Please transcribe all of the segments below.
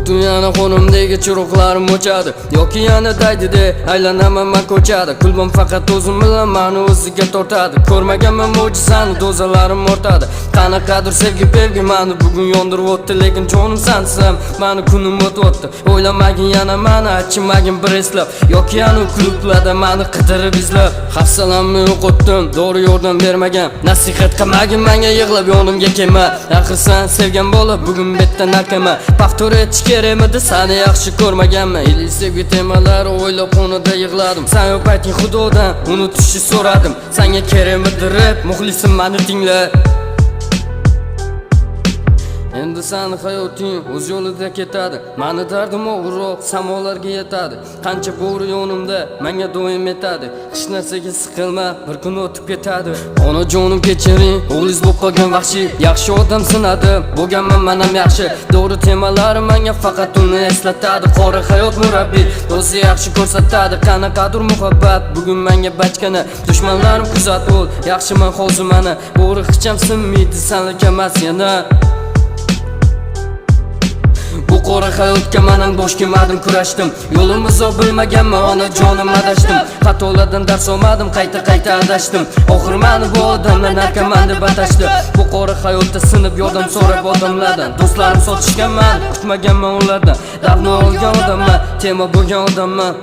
Butun yana qo'limdagi chiroqlarim o'chadi yoki yana daydida aylanaman men ko'chada. Kulbim faqat o'zim bilan meni o'ziga tortadi. Ko'rmaganman mo'jizani, do'zalarim ortadi. Qanaqadir sevgi pevgi meni bugun yondirib o'tdi, lekin jonim sensiz meni kunim o'tdi. O'ylamagin yana meni, achimagin bir eslab yoki yana klublarda meni qidirib izlab. Hafsalamni yo'qotdim, doğru yordam bermagan. Nasihat qilmagin menga, yig'lab yonimga kelma. Axir sen sevgan bola bugun betdan akama. Paftor etish kerakmidi, seni yaxshi ko'rmaganman. Iliq sevgi temalari o'ylab xonada yig'ladim. Sen yo'q ayting Xudodan unutishni so'radim. Senga kerakmidi rap, muxlisim meni tingla. Endi seni hayoting o'z yo'lida ketadi. Meni dardim og'irroq samolarga yetadi. Qancha bo'ri yonimda menga doim yetadi. Hech narsaga siqilma, bir kun o'tib ketadi. Onajonim kechiring, o'g'liz bo'lib qolgan vahshiy. Yaxshi odam sinadi, bo'lganman men ham yaxshi. To'g'ri temalari menga faqat uni eslatadi. Qora hayot murabbiy, o'zi yaxshi ko'rsatadi. Qanaqadir muhabbat bugun menga bachkana. Dushmanlarim kuzatib ol, yaxshiman hozir mana. Bo'ri xicham sinmaydi, senga emas yana. Bu qora hayotga mening bosh kelmadim, kurashdim. Yo'limizni bilmaganman, onajonim adashdim. Xatolardan dars olmadim, qayta adashdim. Oxir meni bu odamlar narkoman deb atashdi. Bu qora hayotda sinib yordam so'rab odamlardan. Do'stlarim sotishganman, kutmaganman ulardan. Davno olgan odamman, tema bo'lgan odamman.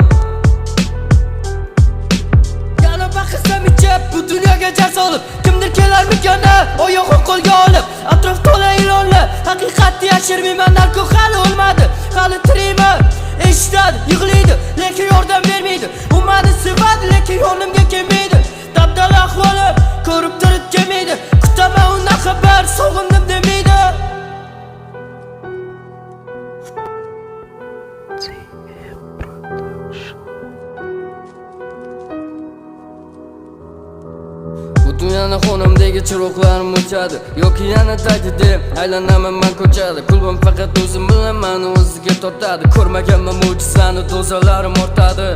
Yana baqisam ichib, bu dunyoga jar solib, kimdir kelarmikana, oyog'im qo'lga olib, atrof to'la ilonlar. Haqiqatni yashirmayman, narko hali o'lmadi, hali tiriyman. Eshitadi, yig'laydi, lekin yordam bermaydi. U meni sevadi, lekin yonimga kelmaydi. Dabdala ahvolim, ko'rib turib kelmaydi. Kutaman undan xabar, sog'indim demaydi. Butun yana xonamdagi chiroqlarim o'chadi yoki yana daydida aylanaman men ko'chada. Kulbim faqat o'zim bilan meni o'ziga tortadi. Ko'rmaganman mo'jizani, do'zalarim ortadi.